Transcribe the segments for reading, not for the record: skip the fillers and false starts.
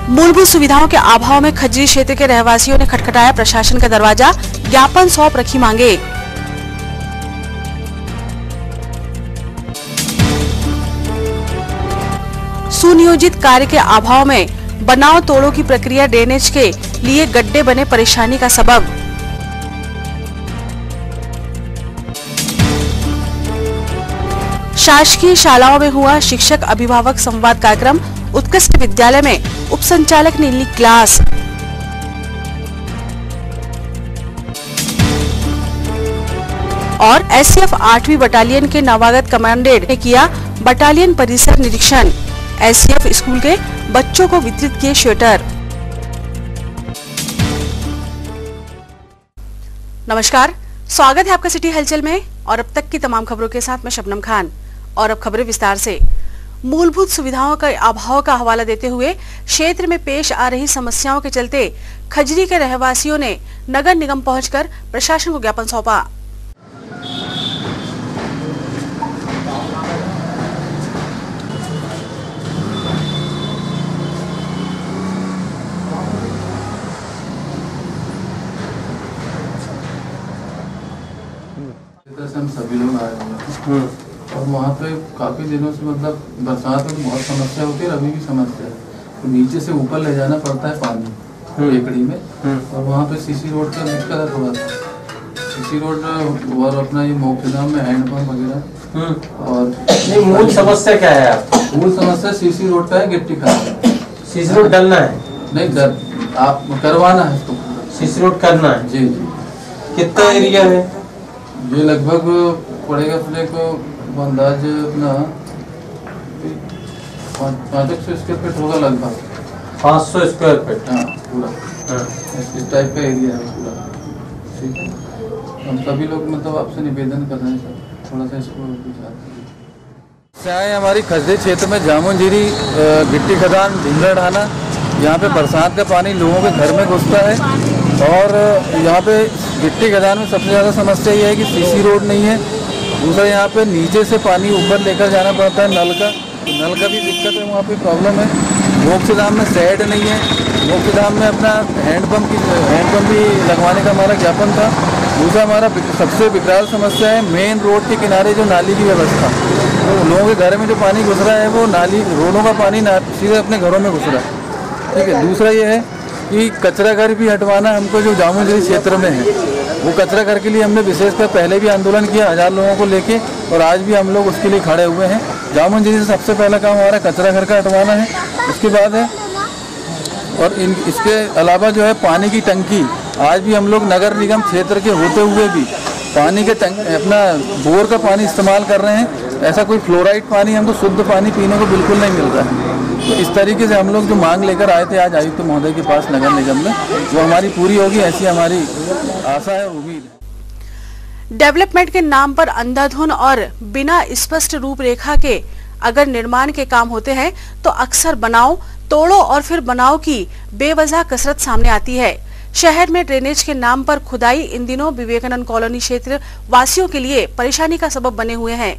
मूलभूत सुविधाओं के अभाव में खजरी क्षेत्र के रहवासियों ने खटखटाया प्रशासन का दरवाजा, ज्ञापन सौंप रखी मांगे। सुनियोजित कार्य के अभाव में बनाव तोड़ों की प्रक्रिया ड्रेनेज के लिए गड्ढे बने परेशानी का सबब। शासकीय शालाओं में हुआ शिक्षक अभिभावक संवाद कार्यक्रम, उत्कृष्ट विद्यालय में उप संचालक ने ली क्लास। और एससीएफ 8वीं बटालियन के नवागत कमांडेंट ने किया बटालियन परिसर निरीक्षण। एससीएफ स्कूल के बच्चों को वितरित किए स्वेटर। नमस्कार, स्वागत है आपका सिटी हलचल में और अब तक की तमाम खबरों के साथ मैं शबनम खान। और अब खबरें विस्तार से। मूलभूत सुविधाओं के अभाव का हवाला देते हुए क्षेत्र में पेश आ रही समस्याओं के चलते खजरी के रहवासियों ने नगर निगम पहुंचकर प्रशासन को ज्ञापन सौंपा। हम सभी लोग आए हुए हैं और वहाँ पे काफ़ी दिनों से मतलब बरसात में बहुत समस्या होती है और अभी भी समस्या है। तो नीचे से ऊपर ले जाना पड़ता है पानी एकड़ी में और वहाँ पे सीसी रोड का दिक्कत है थोड़ा सा। सीसी रोड और अपना ये मोक्षधाम में हैंडपम्प वगैरह। और नहीं, मूल समस्या क्या है आपकी? मूल समस्या सीसी रोड का है, गिट्टी खराब है। सीसी रोड डलना है? नहीं, आप करवाना है इसको। सीसी रोड करना है? जी जी। कितना एरिया है ये? लगभग पड़ेगा अपने को अंदाज अपना 500 स्क्वायर फीट होगा लगभग। 500 स्क्वायर फीट? हाँ, पूरा। हाँ। इस टाइप का एरिया है पूरा। ठीक है, हम सभी लोग मतलब आपसे निवेदन कर रहे हैं सर, थोड़ा सा इसको चाहे हमारी खजरी क्षेत्र में जामुनजीरी, गिट्टी खदान, ढिंगरा ढाना, यहाँ पे बरसात का पानी लोगों के घर में घुसता है। और यहाँ पे गिट्टी खदान में सबसे ज़्यादा समस्या ये है कि सीसी रोड नहीं है। दूसरा यहाँ पे नीचे से पानी ऊपर लेकर जाना पड़ता है, नल का भी दिक्कत है, वहाँ पे प्रॉब्लम है। मोक्षधाम में शेड नहीं है। मोक्षधाम में अपना हैंडपम्प भी लगवाने का हमारा ज्ञापन था। दूसरा हमारा सबसे विकराल समस्या है मेन रोड के किनारे जो नाली की व्यवस्था। तो लोगों के घर में जो पानी घुस रहा है वो नाली, रोडों का पानी सीधे अपने घरों में घुस रहा है। ठीक है। दूसरा ये है कि कचरा घर भी हटवाना हमको जो जामुनजीरी क्षेत्र में है। वो कचरा घर के लिए हमने विशेषकर पहले भी आंदोलन किया 1000 लोगों को लेके और आज भी हम लोग उसके लिए खड़े हुए हैं। जामुनजीरी से सबसे पहला काम हमारा कचरा घर का हटवाना है, उसके बाद है। और इसके अलावा जो है पानी की टंकी, आज भी हम लोग नगर निगम क्षेत्र के होते हुए भी पानी के अपना बोर का पानी इस्तेमाल कर रहे हैं। ऐसा कोई फ्लोराइड पानी, हमको शुद्ध पानी पीने को बिल्कुल नहीं मिल रहा है। तो इस तरीके से हम लोग जो मांग लेकर आए थे आज आयुक्त महोदय के पास नगर निगम में, वो हमारी पूरी होगी, ऐसी हमारी आशा है, उम्मीद है। डेवलपमेंट के नाम पर अंधाधुन और बिना स्पष्ट रूपरेखा के अगर निर्माण के काम होते हैं तो अक्सर बनाओ तोड़ो और फिर बनाओ की बेवजह कसरत सामने आती है। शहर में ड्रेनेज के नाम पर खुदाई इन दिनों विवेकानंद कॉलोनी क्षेत्र वासियों के लिए परेशानी का सबब बने हुए हैं।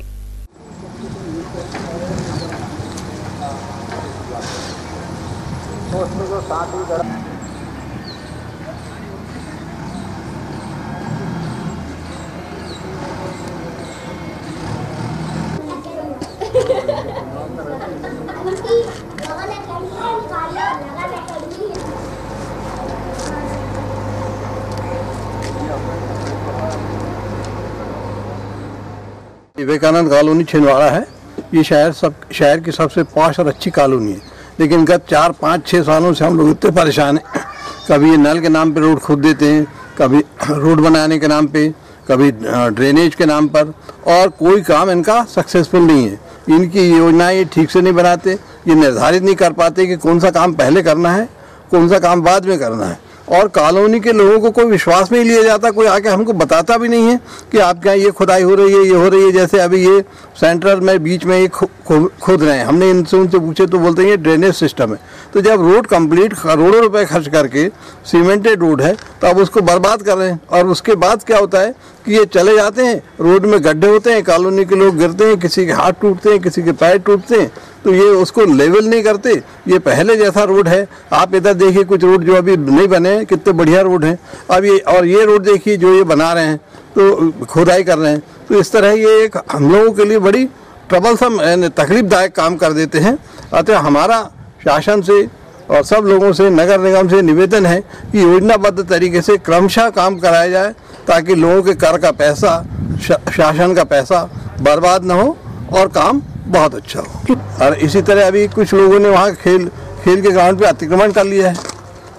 विवेकानंद कॉलोनी छिंदवाड़ा है। ये शहर की सबसे पॉश और अच्छी कॉलोनी है, लेकिन गत 4, 5, 6 सालों से हम लोग इतने परेशान हैं। कभी ये नल के नाम पे रोड खोद देते हैं, कभी रोड बनाने के नाम पे, कभी ड्रेनेज के नाम पर, और कोई काम इनका सक्सेसफुल नहीं है। इनकी योजनाएं ये ठीक से नहीं बनाते, ये निर्धारित नहीं कर पाते कि कौन सा काम पहले करना है, कौन सा काम बाद में करना है। और कॉलोनी के लोगों को कोई विश्वास में ही लिया जाता, कोई आके हमको बताता भी नहीं है कि आपके यहाँ ये खुदाई हो रही है, ये हो रही है। जैसे अभी ये सेंट्रल में बीच में ये खोद रहे हैं, हमने उनसे पूछे तो बोलते हैं ये ड्रेनेज सिस्टम है। तो जब रोड कंप्लीट करोड़ों रुपए खर्च करके सीमेंटेड रोड है तो अब उसको बर्बाद कर रहे हैं। और उसके बाद क्या होता है कि ये चले जाते हैं, रोड में गड्ढे होते हैं, कॉलोनी के लोग गिरते हैं, किसी के हाथ टूटते हैं, किसी के पैर टूटते हैं। तो तो ये उसको लेवल नहीं करते। ये पहले जैसा रोड है, आप इधर देखिए कुछ रोड जो अभी नहीं बने हैं कितने बढ़िया रोड हैं। अब ये रोड देखिए जो ये बना रहे हैं तो खुदाई कर रहे हैं, तो इस तरह ये एक हम लोगों के लिए बड़ी ट्रबलसम तकलीफदायक काम कर देते हैं। अतः हमारा शासन से और सब लोगों से, नगर निगम से निवेदन है कि योजनाबद्ध तरीके से क्रमशः काम कराया जाए ताकि लोगों के कर का पैसा, शासन का पैसा बर्बाद न हो और काम बहुत अच्छा हो। और इसी तरह अभी कुछ लोगों ने वहाँ खेल के ग्राउंड पे अतिक्रमण कर लिया है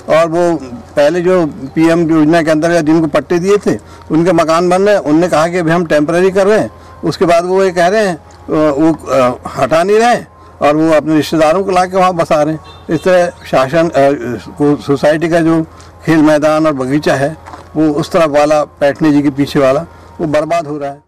और वो पहले जो PM योजना के अंतर्गत जिनको पट्टे दिए थे उनके मकान बन रहे हैं। उनने कहा कि अभी हम टेम्पररी कर रहे हैं, उसके बाद वो ये कह रहे हैं वो हटा नहीं रहे और वो अपने रिश्तेदारों को ला के वहाँ बसा रहे हैं। इस तरह शासन को सोसाइटी का जो खेल मैदान और बगीचा है वो उस तरफ वाला पैठनी जी के पीछे वाला वो बर्बाद हो रहा है।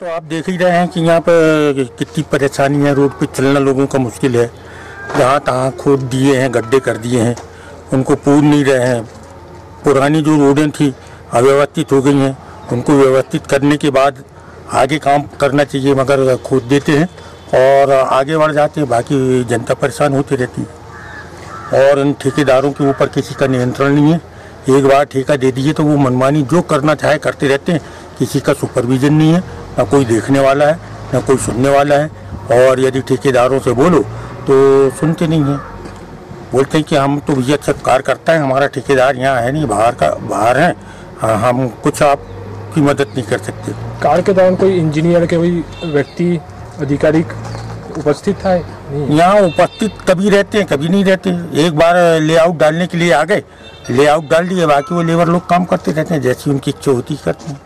तो आप देख ही रहे हैं कि यहाँ पर कितनी परेशानी है, रोड पे चलना लोगों का मुश्किल है। जहाँ तहाँ खोद दिए हैं, गड्ढे कर दिए हैं, उनको पूर नहीं रहे हैं। पुरानी जो रोडें थी अव्यवस्थित हो गई हैं, उनको व्यवस्थित करने के बाद आगे काम करना चाहिए, मगर खोद देते हैं और आगे बढ़ जाते हैं। बाकी जनता परेशान होती रहती है और इन ठेकेदारों के ऊपर किसी का नियंत्रण नहीं है। एक बार ठेका दे दिए तो वो मनमानी जो करना चाहे करते रहते हैं। किसी का सुपरविजन नहीं है, ना कोई देखने वाला है, ना कोई सुनने वाला है। और यदि ठेकेदारों से बोलो तो सुनते नहीं हैं, बोलते हैं कि हम तो भैया अच्छा कार्य करता है, हमारा ठेकेदार यहाँ है नहीं, बाहर हैं, हम कुछ आपकी मदद नहीं कर सकते। कार्य के दौरान कोई इंजीनियर के कोई व्यक्ति अधिकारी उपस्थित था? यहाँ उपस्थित कभी रहते हैं कभी नहीं रहते। एक बार लेआउट डालने के लिए आ गए, लेआउट डाल दिए, बाकी वो लेबर लोग काम करते रहते हैं, जैसी उनकी इच्छा होती करते हैं।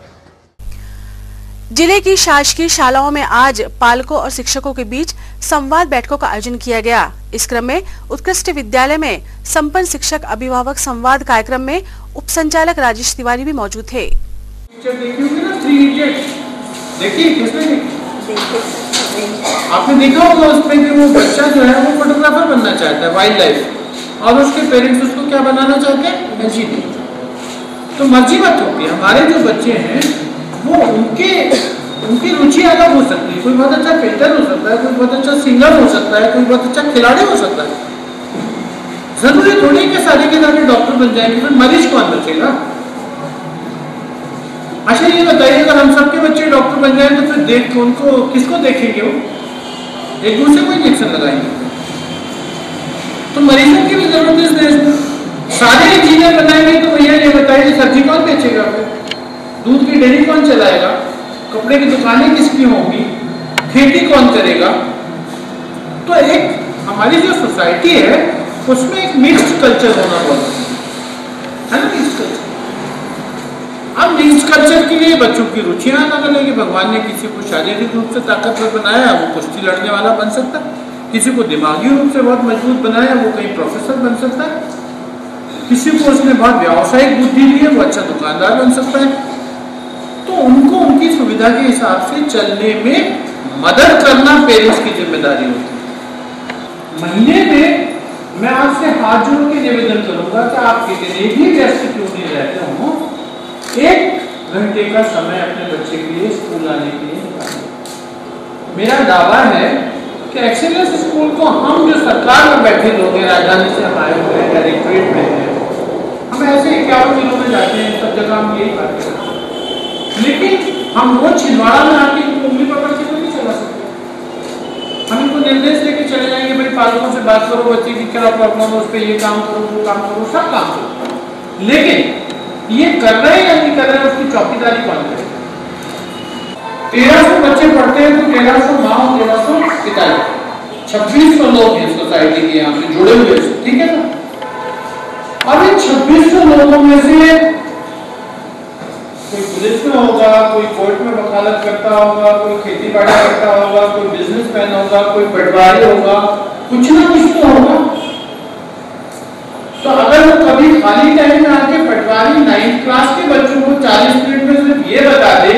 जिले की शासकीय शालाओं में आज पालकों और शिक्षकों के बीच संवाद बैठकों का आयोजन किया गया। इस क्रम में उत्कृष्ट विद्यालय में संपन्न शिक्षक अभिभावक संवाद कार्यक्रम में उप संचालक राजेश तिवारी भी मौजूद थे। आपने देखा होगा उसमें कि वो बच्चा जो है वो फोटोग्राफर बनना चाहता है, वाइल्ड लाइफ, और उसके पेरेंट्स उसको क्या बनाना चाहते हैं, इंजीनियर। तो मर्जी मत होती है। हमारे जो बच्चे हैं वो उनकी रुचि अलग हो सकती है। कोई बहुत अच्छा पेंटर हो सकता है, कोई बहुत अच्छा सिंगर हो सकता है, कोई बहुत अच्छा खिलाड़ी हो सकता है। जरूरी थोड़ी कि सारे के सारे डॉक्टर बन जाएंगे, फिर मरीज कौन बचेगा? अच्छा ये बताइए, अगर हम सबके बच्चे डॉक्टर बन जाए तो फिर उनको किसको देखेंगे? वो एक दूसरे को इंजेक्शन लगाएंगे। तो मरीजों की भी जरूरत है इस देश में। सारे इंजीनियर बनाएंगे तो भैया ये बताइए सब्जी कौन बेचेगा, फिर दूध की डेयरी कौन चलाएगा, कपड़े की दुकानें किसकी होंगी, खेती कौन करेगा? तो एक हमारी जो सोसाइटी है उसमें एक मिक्स्ड कल्चर होना बहुत है ना, मिक्स्ड कल्चर। अब मिक्स्ड कल्चर के लिए बच्चों की रुचियां अलग अलग है। भगवान ने किसी को शारीरिक रूप से ताकतवर बनाया, वो कुश्ती लड़ने वाला बन सकता है। किसी को दिमागी रूप से बहुत मजबूत बनाया, वो कहीं प्रोफेसर बन सकता है। किसी को उसने बहुत व्यावसायिक बुद्धि दी है, वो अच्छा दुकानदार बन सकता है। तो उनको उनकी सुविधा के हिसाब से चलने में मदद करना पेरेंट्स की जिम्मेदारी होती है। महीने में मैं आपसे हाथ जोड़ के निवेदन करूंगा कि आप कितने भी व्यस्त क्यों नहीं रहते हो, 1 घंटे का समय अपने बच्चे के लिए स्कूल आने के लिए निकालें। मेरा दावा है कि एक्सीलेंस स्कूल को हम जो सरकार में बैठे लोग हैं, राजधानी से हम आए हुए हैं, डायरेक्टरेट में हैं, हम ऐसे 51 जिलों में जाते हैं, सब जगह हम यही बात करते हैं। लेकिन हम वो छिंदवाड़ा में आके उंगली पकड़ के तो नहीं चला सकते। हम इनको निर्देश लेके चले जाएंगे, भाई पालकों से बात करो, बच्चे की क्या प्रॉब्लम है, उस पर ये काम करो, वो काम करो, सब काम करो। लेकिन ये कर रहे हैं या नहीं कर रहे हैं, उसकी चौकीदारी कौन करे? 1300 बच्चे पढ़ते हैं तो 1300 माँ, 1300 पिता, 2600 लोग हैं सोसाइटी के यहाँ पे जुड़े हुए, ठीक है ना। अब इन 2600 लोगों में से कोई पुलिस में होगा, कोई कोर्ट में वकालत करता होगा, कोई खेती बाड़ी करता होगा, कोई बिजनेसमैन होगा, कोई पटवारी होगा, कुछ ना कुछ तो होगा। तो अगर वो कभी खाली टाइम में आके पटवारी 9th क्लास के बच्चों को 40 मिनट में सिर्फ ये बता दे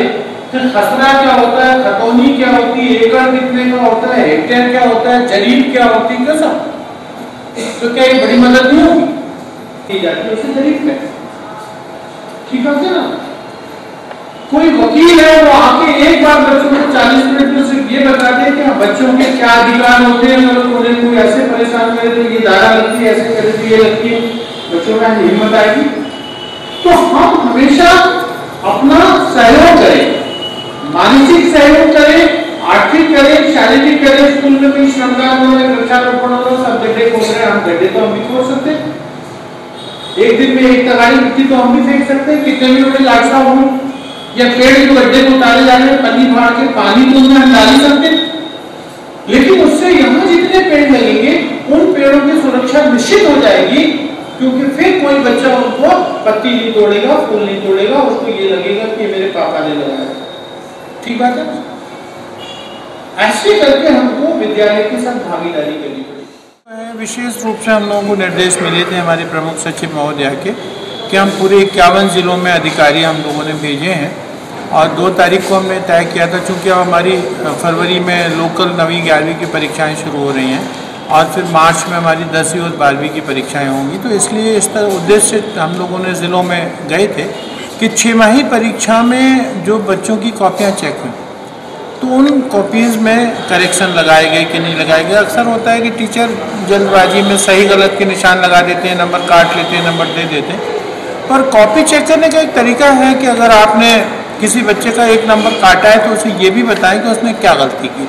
कि खसरा क्या होता है, खतौनी क्या होती है, एकड़ कितने का होता है, हेक्टेयर क्या होता है, जरीब क्या होती है, क्या सब, तो क्या ये बड़ी मदद नहीं होगी? की जाती है उसे जरीब में, ठीक है ना। कोई वकील है वो आके एक बार बच्चों को 40 मिनट में सिर्फ ये बता दे कि बच्चों के क्या अधिकार होते हैं, अगर उन्हें कोई ऐसे परेशान करे तो ये दादा लगती है, ऐसे करे तो ये लगती है, बच्चों में हिम्मत आएगी। तो हम हमेशा अपना सहयोग करें, मानसिक सहयोग करें, आर्थिक करें, शारीरिक करें। स्कूल में कोई श्रमदान हो रहे, वृक्षारोपण हो रहा, सब गड्ढे खोद रहे हैं, हम गड्ढे तो हम भी खोद सकते हैं। एक दिन में एक तगाड़ी मिट्टी तो हम भी फेंक सकते हैं, कितने भी बड़े लाशा हो, या पेड़ जो गड्ढे को उतारे जा रहे हैं, पन्नी फाड़ के पानी तो उनमें हम डाल ही सकते हैं। लेकिन उससे यहाँ जितने पेड़ लगेंगे उन पेड़ों की सुरक्षा निश्चित हो जाएगी, क्योंकि फिर कोई बच्चा उनको पत्ती नहीं तोड़ेगा, फूल नहीं तोड़ेगा, उसको ये लगेगा कि मेरे पापा ने लगाया। ठीक बात है। ऐसे करके हमको विद्यालय के साथ भागीदारी करनी पड़ेगी। विशेष रूप से हम लोगों को निर्देश मिले थे हमारे प्रमुख सचिव महोदया के कि हम पूरे 51 जिलों में अधिकारी हम लोगों ने भेजे हैं, और 2 तारीख को हमने तय किया था, चूँकि अब हमारी फरवरी में लोकल 9वीं 11वीं की परीक्षाएं शुरू हो रही हैं और फिर मार्च में हमारी 10वीं और 12वीं की परीक्षाएं होंगी। तो इसलिए इस तरह उद्देश्य से हम लोगों ने ज़िलों में गए थे कि 6माही परीक्षा में जो बच्चों की कॉपियाँ चेक हुई तो उन कॉपीज़ में करेक्शन लगाए गए कि नहीं लगाए गए। अक्सर होता है कि टीचर जल्दबाजी में सही गलत के निशान लगा देते हैं, नंबर काट लेते हैं, नंबर दे देते हैं। पर कॉपी चेक करने का एक तरीका है कि अगर आपने किसी बच्चे का एक नंबर काटा है तो उसे ये भी बताएं कि उसने क्या गलती की।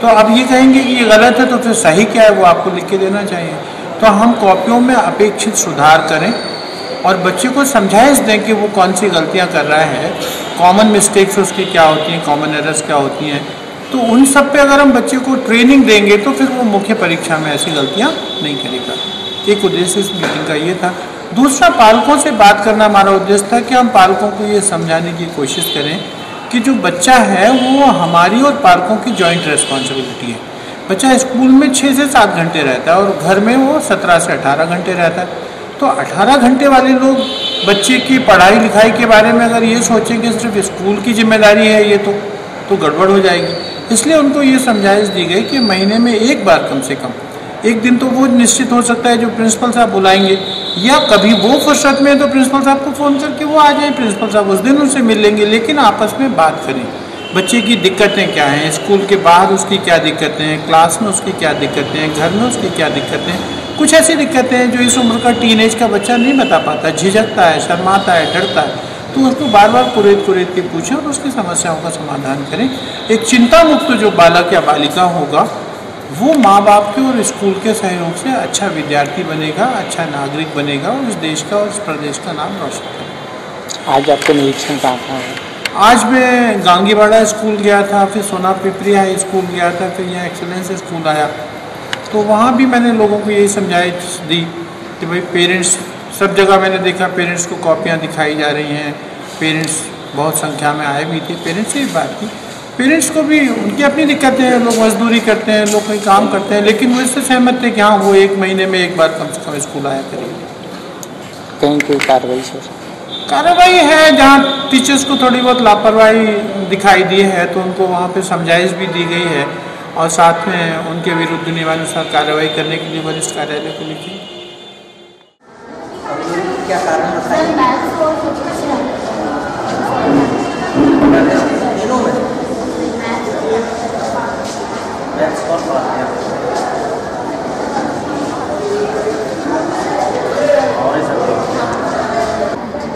तो अब ये कहेंगे कि ये गलत है तो फिर सही क्या है वो आपको लिख के देना चाहिए। तो हम कॉपियों में अपेक्षित सुधार करें और बच्चे को समझाइश दें कि वो कौन सी गलतियाँ कर रहा है, कॉमन मिस्टेक्स उसकी क्या होती हैं, कॉमन एरर्स क्या होती हैं। तो उन सब पे अगर हम बच्चे को ट्रेनिंग देंगे तो फिर वो मुख्य परीक्षा में ऐसी गलतियाँ नहीं करेगा। एक उद्देश्य इस मीटिंग का ये था। दूसरा, पालकों से बात करना हमारा उद्देश्य था कि हम पालकों को ये समझाने की कोशिश करें कि जो बच्चा है वो हमारी और पालकों की जॉइंट रिस्पॉन्सिबिलिटी है। बच्चा स्कूल में 6 से 7 घंटे रहता है और घर में वो 17 से 18 घंटे रहता है। तो 18 घंटे वाले लोग बच्चे की पढ़ाई लिखाई के बारे में अगर ये सोचें कि सिर्फ स्कूल की जिम्मेदारी है ये तो गड़बड़ हो जाएगी। इसलिए उनको ये समझाइश दी गई कि महीने में एक बार कम से कम एक दिन तो वो निश्चित हो सकता है जो प्रिंसिपल साहब बुलाएंगे, या कभी वो फुर्सत में तो प्रिंसिपल साहब को फ़ोन करके वो आ जाए, प्रिंसिपल साहब उस दिन उनसे मिल लेंगे। लेकिन आपस में बात करें, बच्चे की दिक्कतें क्या हैं, स्कूल के बाहर उसकी क्या दिक्कतें हैं, क्लास में उसकी क्या दिक्कतें हैं, घर में उसकी क्या दिक्कतें हैं। कुछ ऐसी दिक्कतें हैं जो इस उम्र का टीनेज का बच्चा नहीं बता पाता, झिझकता है, शर्माता है, डरता है। तो उसको बार बार कुरेद के पूछें और उसकी समस्याओं का समाधान करें। एक चिंता मुक्त जो बालक या बालिका होगा वो माँ बाप के और स्कूल के सहयोग से अच्छा विद्यार्थी बनेगा, अच्छा नागरिक बनेगा और इस देश का और इस प्रदेश का नाम रोशन करेगा। आज आपको निरीक्षण कहाँ है? आज मैं गांगीवाड़ा स्कूल गया था, फिर सोना पिपरी हाई स्कूल गया था, फिर यहाँ एक्सेलेंस स्कूल आया। तो वहाँ भी मैंने लोगों को यही समझाइश दी कि भाई पेरेंट्स, सब जगह मैंने देखा पेरेंट्स को कॉपियाँ दिखाई जा रही हैं, पेरेंट्स बहुत संख्या में आए भी थे। पेरेंट्स से भी बात की, पेरेंट्स को भी उनकी अपनी दिक्कतें हैं, लोग मजदूरी करते हैं, लोग कहीं काम करते हैं, लेकिन वो इससे सहमत थे कि हाँ वो 1 महीने में एक बार कम से कम स्कूल आया करेंगे। कहीं कोई कार्रवाई है जहाँ टीचर्स को थोड़ी बहुत लापरवाही दिखाई दी है तो उनको वहाँ पे समझाइश भी दी गई है और साथ में उनके विरुद्ध नियमानुसार कार्रवाई करने के लिए वरिष्ठ कार्यालय को लिखी। क्या कारण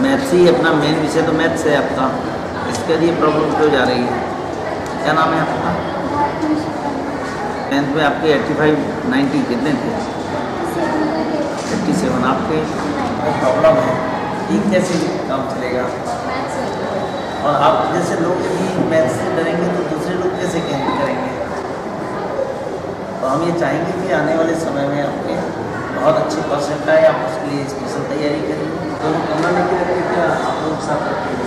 मैथ्स ही अपना मेन विषय तो मैथ्स है आपका, इसके लिए प्रॉब्लम क्यों जा रही है? क्या नाम है आपका? 10th में आपके 85 90 कितने थे? 87। आपके प्रॉब्लम है, ये कैसे काम चलेगा? और आप जैसे लोग भी मैथ्स से डरेंगे तो दूसरे लोग कैसे करेंगे? तो हम ये चाहेंगे कि आने वाले समय में आपके बहुत अच्छे परसेंट आए, आप उसके लिए स्पेशल तैयारी करेंगे। तो कमरा लेके रखते क्या आप लोग साथ रखते हैं?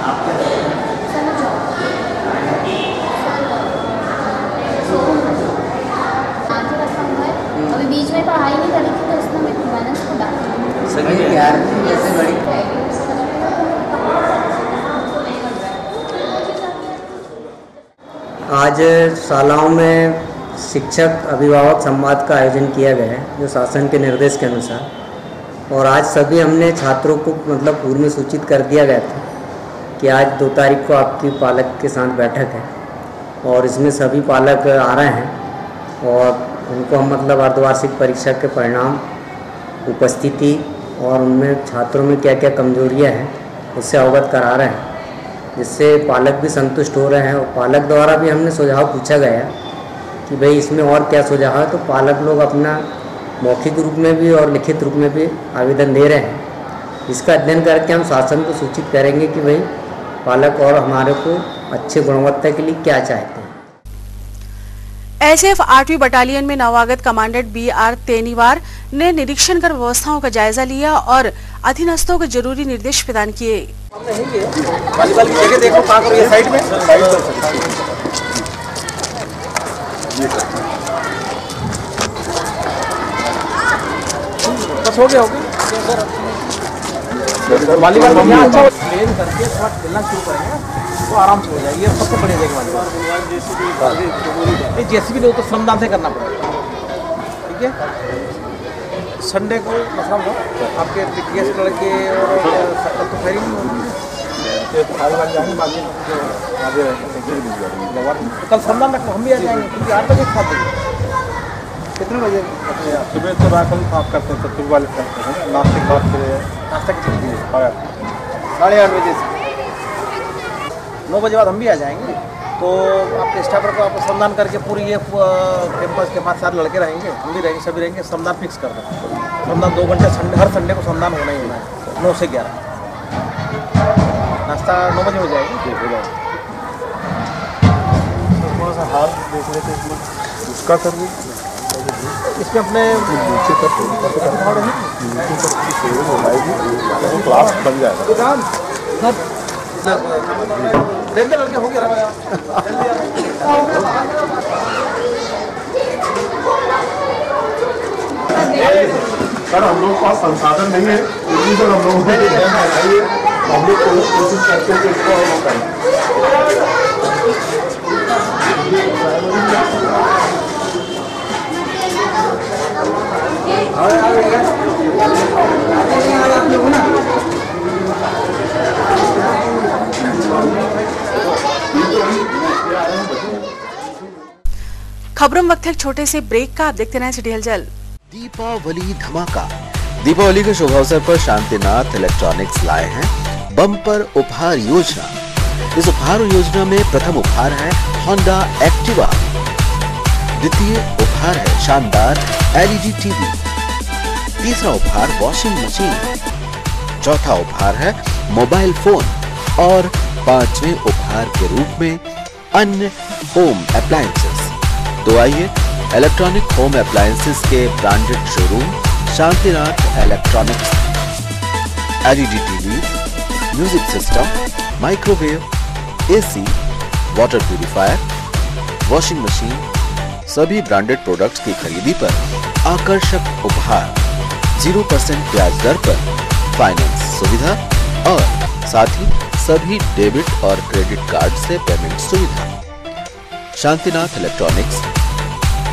आप क्या करते हैं? अभी बीच में पढ़ाई नहीं करी थी तो उसमें मैंने उसको डाला। सही है यार, कैसे बड़ी आज शालाओं में शिक्षक अभिभावक संवाद का आयोजन किया गया है जो शासन के निर्देश के अनुसार, और आज सभी हमने छात्रों को मतलब पूर्व में सूचित कर दिया गया था कि आज 2 तारीख को आपकी पालक के साथ बैठक है और इसमें सभी पालक आ रहे हैं और उनको हम मतलब अर्धवार्षिक परीक्षा के परिणाम, उपस्थिति और उनमें छात्रों में क्या क्या कमजोरियां हैं उससे अवगत करा रहे हैं, जिससे पालक भी संतुष्ट हो रहे हैं। और पालक द्वारा भी हमने सुझाव पूछा गया कि भाई इसमें और क्या सुझाव है, तो पालक लोग अपना मौखिक रूप में भी और लिखित रूप में भी आवेदन दे रहे हैं। इसका अध्ययन करके हम शासन को सूचित करेंगे कि भाई पालक और हमारे को अच्छे गुणवत्ता के लिए क्या चाहते हैं। एसएफ 8वीं बटालियन में नवागत कमांडेंट BR तेनीवार ने निरीक्षण कर व्यवस्थाओं का जायजा लिया और अधीनस्थों को जरूरी निर्देश प्रदान किए। वॉलीबॉल की जगह देखो कहाँ करो, ये साइड में बस हो गया वॉलीबॉल में यहाँ अच्छा प्लेन करके थोड़ा खेलना शुरू करेंगे तो आराम से हो जाएगी। ये सबसे बड़ी जगह वॉलीबॉल नहीं, जेसीबी नहीं, तो श्रमदान से करना पड़ेगा। ठीक है, संडे को मतलब आपके पीटीएस लड़के और तो खैर नहीं होगी, कल श्रमदान रखो, हम भी आ जाएंगे क्योंकि 8 बजे खा देंगे। कितने बजे? सुबह तो रात हम आप करते हैं, सत्तू वाले करते हैं, नाश्ते के बाद नाश्ता की छुट्टी 8:30 बजे से 9 बजे बाद हम भी आ जाएंगे। तो आपके स्टाफर को आप श्रमदान करके पूरी ये कैंपस के 5-4 लड़के रहेंगे, हम भी रहेंगे, सभी रहेंगे, श्रमदान फिक्स कर दें। श्रमदान 2 घंटे संडे, हर संडे को श्रमदान होना ही होना है 9 से 11। नाश्ता 9 बजे हो जाएगी। थोड़ा सा हाल देख लेते हैं इसका सर, इसमें अपने क्लास बन जाएगा। लड़के हो गया सर, हम लोग पास संसाधन नहीं है, इसलिए सर हम लोग कोशिश करते हैं कि इसको हम करें। खबरों में वक्त है एक छोटे से ब्रेक का, आप देखते रहें सिटी हलचल। दीपावली धमाका। दीपावली के शुभ अवसर पर शांतिनाथ इलेक्ट्रॉनिक्स लाए हैं बम्पर उपहार योजना। इस उपहार योजना में प्रथम उपहार है होंडा एक्टिवा, द्वितीय उपहार है शानदार LED टीवी, तीसरा उपहार वॉशिंग मशीन, चौथा उपहार है मोबाइल फोन और 5वें उपहार के रूप में अन्य होम अप्लायंसेस। तो आइए इलेक्ट्रॉनिक होम अप्लायंसेस के branded showroom Shantinath electronics LED TV, music system, microwave, AC, water purifier, washing machine, सभी ब्रांडेड प्रोडक्ट्स की खरीदी पर आकर्षक उपहार, 0% ब्याज दर पर फाइनेंस सुविधा और साथ ही सभी डेबिट और क्रेडिट कार्ड से पेमेंट सुविधा। Shantinath electronics,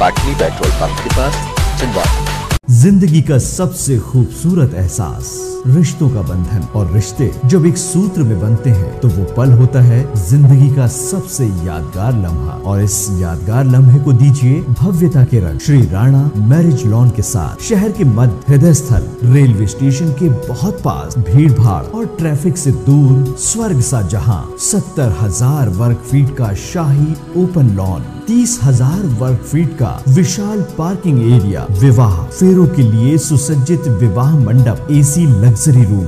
Patni petrol pump के पास, छिंदवाड़ा। जिंदगी का सबसे खूबसूरत एहसास रिश्तों का बंधन, और रिश्ते जब एक सूत्र में बनते हैं तो वो पल होता है जिंदगी का सबसे यादगार लम्हा। और इस यादगार लम्हे को दीजिए भव्यता के रंग श्री राणा मैरिज लॉन के साथ। शहर के मध्य हृदय स्थल, रेलवे स्टेशन के बहुत पास, भीड़ भाड़ और ट्रैफिक से दूर, स्वर्ग सा जहां। 70,000 वर्ग फीट का शाही ओपन लॉन, 30,000 वर्ग फीट का विशाल पार्किंग एरिया, विवाह फेरों के लिए सुसज्जित विवाह मंडप, AC luxury room,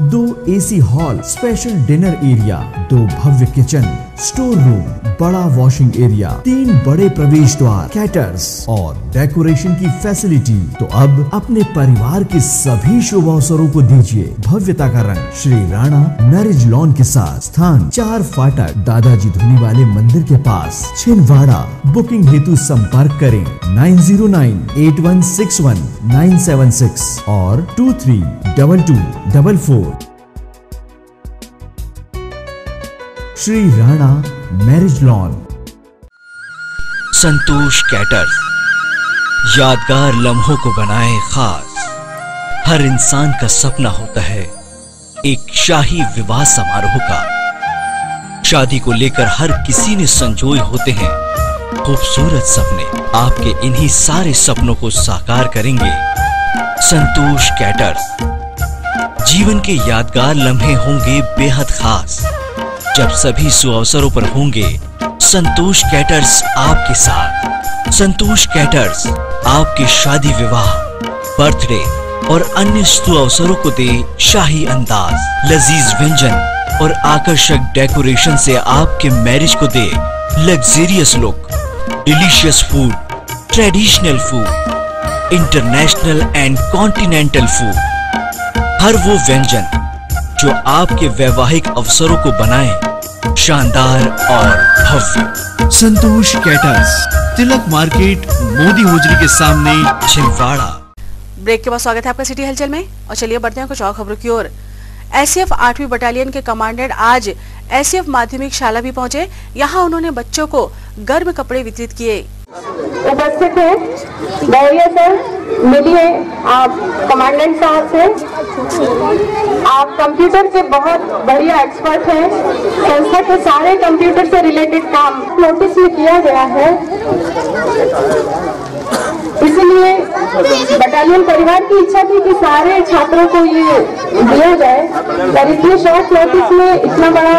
2 AC hall, special dinner area, 2 भव्य किचन, स्टोर रूम, बड़ा वॉशिंग एरिया, 3 बड़े प्रवेश द्वार, कैटर्स और डेकोरेशन की फैसिलिटी। तो अब अपने परिवार के सभी शुभ अवसरों को दीजिए भव्यता का रंग। श्री राणा मैरिज लॉन के साथ, स्थान 4 फाटक, दादाजी धुनी वाले मंदिर के पास, छिंदवाड़ा। बुकिंग हेतु संपर्क करें 9098161976 और 232244। Shri Rana marriage lawn. Santosh caterers यादगार लम्हों को बनाए खास। हर इंसान का सपना होता है एक शाही विवाह समारोह का। शादी को लेकर हर किसी ने संजोए होते हैं खूबसूरत सपने। आपके इन्हीं सारे सपनों को साकार करेंगे संतोष कैटर्स। जीवन के यादगार लम्हे होंगे बेहद खास। जब सभी सुअवसरों पर होंगे संतोष कैटर्स आपके साथ। संतोष कैटर्स आपके शादी विवाह, बर्थडे और अन्य सुअवसरों को दे शाही अंदाज, लजीज व्यंजन और आकर्षक डेकोरेशन से आपके मैरिज को दे luxurious look. Delicious food, traditional food, international and continental food, हर वो व्यंजन जो आपके वैवाहिक अवसरों को बनाए शानदार और भव्य। संतोष कैटर्स, तिलक मार्केट, मोदी होजरी के सामने, छिंदवाड़ा। ब्रेक के बाद स्वागत है आपका सिटी हलचल में और चलिए बढ़ते हैं कुछ और खबरों की ओर। एसएएफ 8वीं बटालियन के कमांडेंट आज एसएएफ माध्यमिक शाला भी पहुंचे। यहां उन्होंने बच्चों को गर्म कपड़े वितरित किए। उपस्थित है गौरिया सर, मिलिए आप कमांडेंट साहब से। आप कंप्यूटर के बहुत बढ़िया एक्सपर्ट हैं। संस्था के सारे कंप्यूटर से रिलेटेड काम नोटिस में किया गया है, इसलिए बटालियन परिवार की इच्छा थी कि सारे छात्रों को ये दिया जाए, और इतने शॉर्ट नोटिस में इतना बड़ा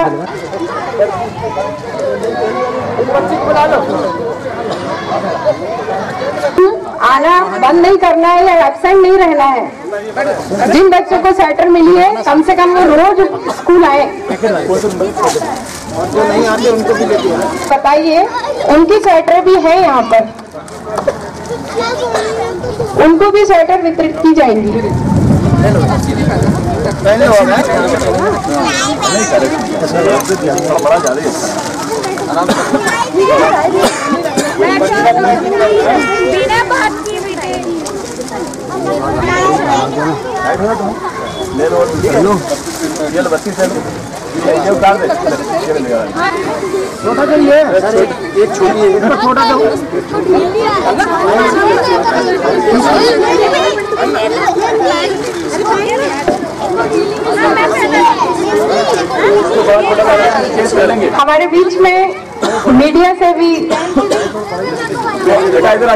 आना बंद नहीं करना है या एब्सेंट नहीं रहना है। जिन बच्चों को स्वेटर मिली है कम से कम वो रोज स्कूल आए। जो नहीं आते उनको भी देती है, बताइए। उनकी स्वेटर भी है यहाँ पर, उनको भी स्वेटर वितरित की जाएंगी। हमारे बीच में मीडिया से भी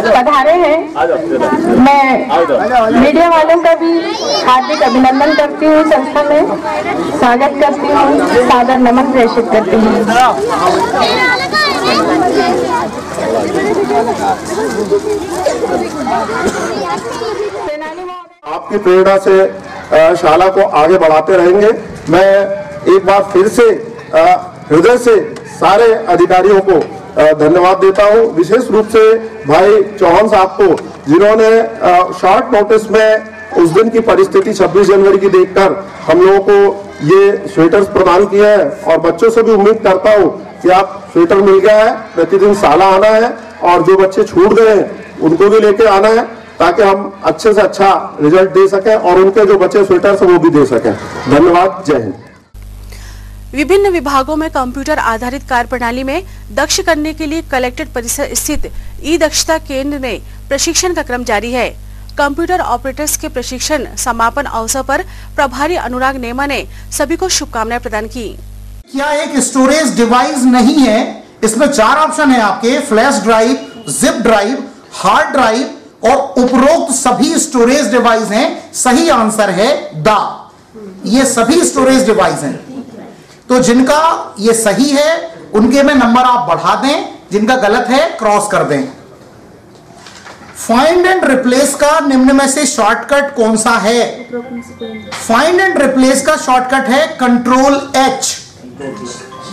पधारे हैं। मैं मीडिया वालों का भी हार्दिक अभिनंदन करती हूँ, संस्था में स्वागत करती हूँ, सादर नमन प्रेषित करती हूँ। आपकी प्रेरणा से शाला को आगे बढ़ाते रहेंगे। मैं एक बार फिर से हृदय से सारे अधिकारियों को धन्यवाद देता हूं, विशेष रूप से भाई चौहान साहब को, जिन्होंने शॉर्ट नोटिस में उस दिन की परिस्थिति 26 जनवरी की देखकर हम लोगों को ये स्वेटर्स प्रदान किए हैं। और बच्चों से भी उम्मीद करता हूं कि आप स्वेटर मिल गया है, प्रतिदिन शाला आना है और जो बच्चे छूट गए हैं उनको भी लेके आना है, ताकि हम अच्छे से अच्छा रिजल्ट दे सकें और उनके जो बचे स्वेटर्स वो भी दे सकें। धन्यवाद, जय हिंद। विभिन्न विभागों में कंप्यूटर आधारित कार्य प्रणाली में दक्ष करने के लिए कलेक्ट्रेट परिसर स्थित ई दक्षता केंद्र में प्रशिक्षण का क्रम जारी है। कंप्यूटर ऑपरेटर्स के प्रशिक्षण समापन अवसर पर प्रभारी अनुराग नेमा ने सभी को शुभकामनाएं प्रदान की। क्या एक स्टोरेज डिवाइस नहीं है? इसमें 4 ऑप्शन है आपके, flash drive, zip drive, hard drive और उपरोक्त सभी स्टोरेज डिवाइस हैं। सही आंसर है द। ये सभी स्टोरेज डिवाइस हैं। तो जिनका ये सही है उनके में नंबर आप बढ़ा दें, जिनका गलत है क्रॉस कर दें। फाइंड एंड रिप्लेस का निम्न में से शॉर्टकट कौन सा है? फाइंड एंड रिप्लेस का शॉर्टकट है control H।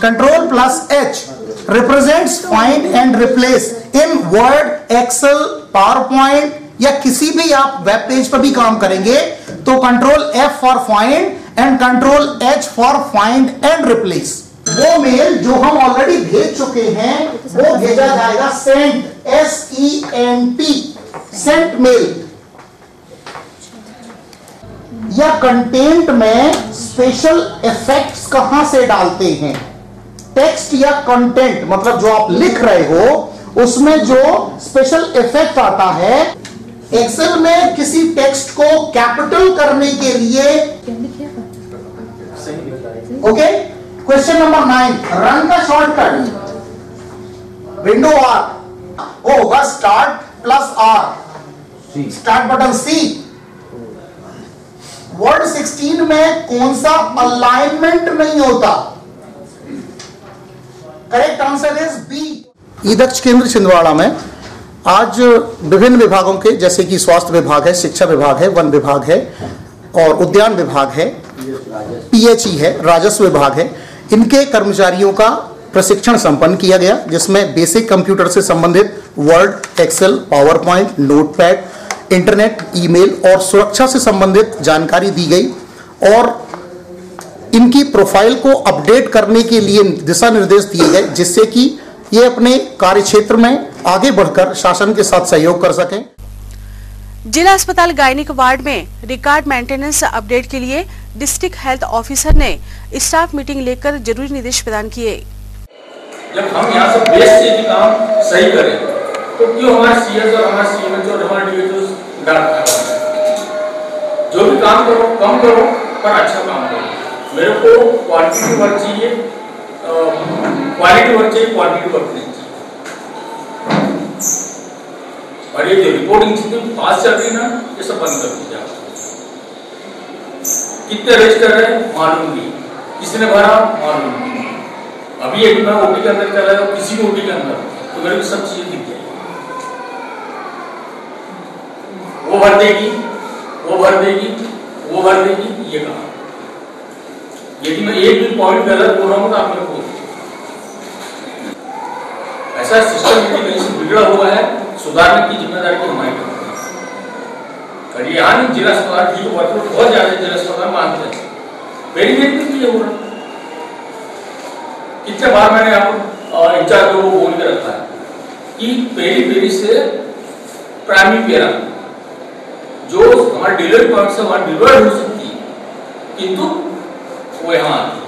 Control plus H represents find and replace in Word, Excel, PowerPoint या किसी भी आप वेब पेज पर भी काम करेंगे तो control F for find and control H for find and replace. वो मेल जो हम ऑलरेडी भेज चुके हैं वो भेजा जाएगा सेंट, SENT, सेंट मेल। या कंटेंट में स्पेशल इफेक्ट्स कहां से डालते हैं? टेक्स्ट या कंटेंट मतलब जो आप लिख रहे हो उसमें जो स्पेशल इफेक्ट आता है, एक्सेल में किसी टेक्स्ट को कैपिटल करने के लिए। ओके, क्वेश्चन नंबर 9, रन का शॉर्टकट विंडो आर होगा start plus R, start button C। Word 16 में कौन सा अलाइनमेंट नहीं होता? Correct answer is B. EDaksh केंद्र छिंदवाड़ा में आज विभिन्न विभागों के जैसे कि स्वास्थ्य विभाग है, शिक्षा विभाग है, वन विभाग है और उद्यान विभाग है, PHE है, राजस्व विभाग है, इनके कर्मचारियों का प्रशिक्षण संपन्न किया गया जिसमें बेसिक कंप्यूटर से संबंधित Word, Excel, PowerPoint, Notepad, internet, email और सुरक्षा से संबंधित जानकारी दी गई और इनकी प्रोफाइल को अपडेट करने के लिए दिशा निर्देश दिए गए जिससे कि ये अपने कार्य क्षेत्र में आगे बढ़कर शासन के साथ सहयोग कर सकें। जिला अस्पताल गायनिक वार्ड में रिकॉर्ड मेंटेनेंस अपडेट के लिए डिस्ट्रिक्ट हेल्थ ऑफिसर ने स्टाफ मीटिंग लेकर जरूरी निर्देश प्रदान किए। जब हम यहाँ से बेस से काम सही करें तो क्यों हमारे CS और हमारे CMH और हमारे DHOs डांटता है? जो भी काम करो कम करो पर अच्छा काम करो। मेरे को क्वांटिटी वर्क चाहिए, क्वालिटी वर्क चाहिए, क्वांटिटी वर्क नहीं चाहिए। और ये जो रिपोर्टिंग जितनी फास्ट चल रही है ना ये सब बंद कर दीजिए। कितने रेस्ट कर रहे हैं मालूम नहीं, किसने भरा मालूम नहीं। अभी एक मैं OT के अंदर कर रहा हूँ, किसी भी OT के अंदर तो मेरे को सब चीजें दिख जाएगी। वो भर देगी, वो भर देगी, वो भर देगी, ये कहा। यदि मैं एक भी पॉइंट गलत बोल रहा हूँ तो आप मेरे को ऐसा सिस्टम यदि कहीं से बिगड़ा हुआ है सुधारने की जिम्मेदारी की हमारी है। यहाँ नहीं जिला अस्पताल ठीक वर्कलोड बहुत ज्यादा जिला अस्पताल मानते हैं, पहली व्यक्ति भी ये हो रहा। कितने बार मैंने आपको इंचार्ज को बोल के रखा है कि पहली से प्राइमरी पेरा जो हमारे डिलीवरी पॉइंट से वहां डिलीवर हो सकती है किंतु वो यहाँ आती है।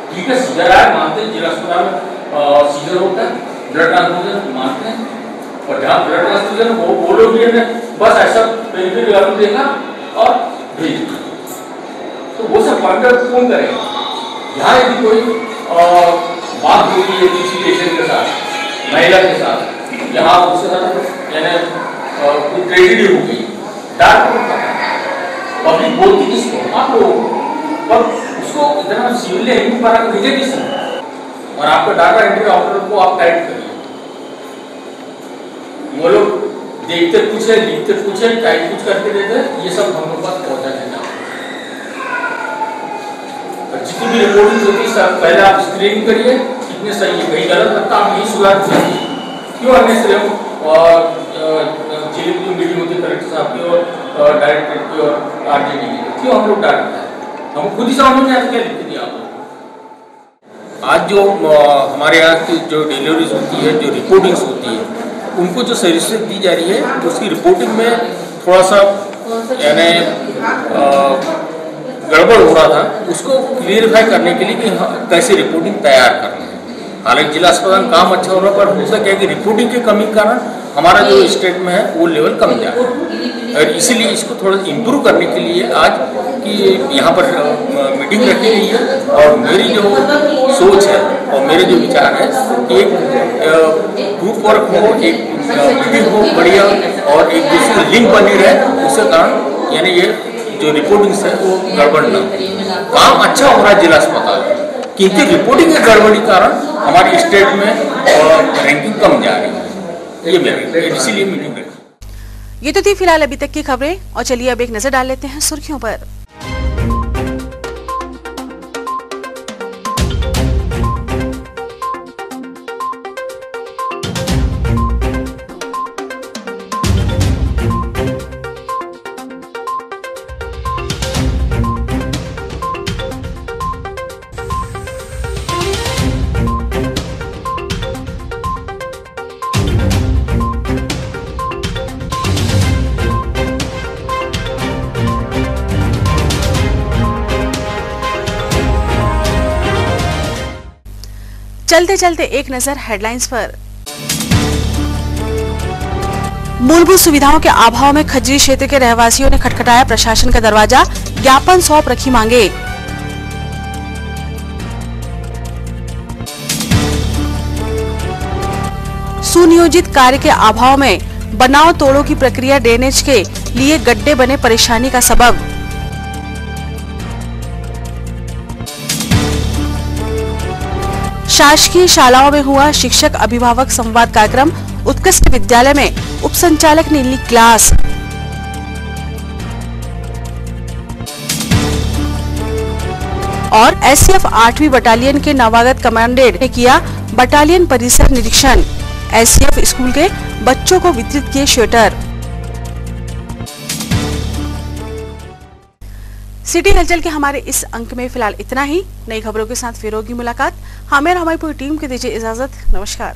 ठीक है, सीजर आया मानते हैं, जिला अस्पताल में सीजर होता है, ब्लड ट्रांसफ्यूजन मानते हैं और जहाँ ब्लड ट्रांसफ्यूजन वो बोलो भी है बस ऐसा पेरिफेरी वालों देखा और भेज दिया। तो वो सब कॉन्टैक्ट कौन करेगा? यहाँ यदि कोई बात हो रही है किसी पेशेंट के साथ, महिला के साथ, यहाँ उसके साथ यानी कोई ट्रेजेडी हो गई, डॉक्टर पब्लिक बोलती किसको? आप लोग, पर उसको इतना सिविल एंट्री पर भेजे किसने? और आपका डाटा एंट्री ऑपरेटर को आप टाइप करिए। वो लोग देखते कुछ है, लिखते कुछ है, टाइप कुछ करके देते हैं, ये सब हम लोग पास पहुंचा देना। जितनी भी रिपोर्टिंग होती है पहले आप स्क्रीनिंग करिए कितने सही है, कहीं गलत लगता आप यही सुधार चाहिए। क्यों अन्य से जिले की मीटिंग होती है कलेक्टर साहब की और डायरेक्टर की और RJD की, क्यों हम लोग डांटते हैं? हम खुद ही समझ में क्या लिखते दिया आप। आज जो हमारे यहाँ की जो डिलीवरीज होती है, जो रिपोर्टिंग्स होती है, उनको जो सर्विसेज दी जा रही है उसकी रिपोर्टिंग में थोड़ा सा यानी गड़बड़ हो रहा था, उसको क्लियरिफाई करने के लिए कि कैसे रिपोर्टिंग तैयार करना है। हालांकि जिला अस्पताल काम अच्छा हो रहा है पर होता क्या है कि रिपोर्टिंग के कमी के कारण हमारा जो स्टेट में है वो लेवल कम जा रहा है और इसीलिए इसको थोड़ा इम्प्रूव करने के लिए आज कि यहाँ पर मीटिंग रखी गई है और मेरी जो सोच है और मेरे जो विचार है कि एक ग्रुप वर्क हो, एक मीटिंग हो बढ़िया और एक दूसरे लिंक बनी रहे, उसके कारण यानी ये जो रिपोर्टिंग है वो गड़बड़ न, काम अच्छा हो रहा है जिला अस्पताल किंतु रिपोर्टिंग के गड़बड़ी कारण हमारी स्टेट में रैंकिंग कम जा रही है। ये मेरी इसीलिए मीटिंग है। ये तो थी फिलहाल अभी तक की खबरें और चलिए अब एक नजर डाल लेते हैं सुर्खियों पर। चलते चलते एक नजर हेडलाइंस पर। मूलभूत सुविधाओं के अभाव में खज्जरी क्षेत्र के रहवासियों ने खटखटाया प्रशासन का दरवाजा, ज्ञापन सौंप रखी मांगे। सुनियोजित कार्य के अभाव में बनाव तोड़ों की प्रक्रिया ड्रेनेज के लिए गड्ढे बने परेशानी का सबब। शासकीय शालाओं में हुआ शिक्षक अभिभावक संवाद कार्यक्रम, उत्कृष्ट विद्यालय में उपसंचालक ने ली क्लास। और एससीएफ 8वीं बटालियन के नवागत कमांडेंट ने किया बटालियन परिसर निरीक्षण। एससीएफ स्कूल के बच्चों को वितरित किए स्वेटर। सिटी हलचल के हमारे इस अंक में फिलहाल इतना ही। नई खबरों के साथ फिर होगी मुलाकात। हमें और हमारी पूरी टीम को दीजिए इजाजत। नमस्कार।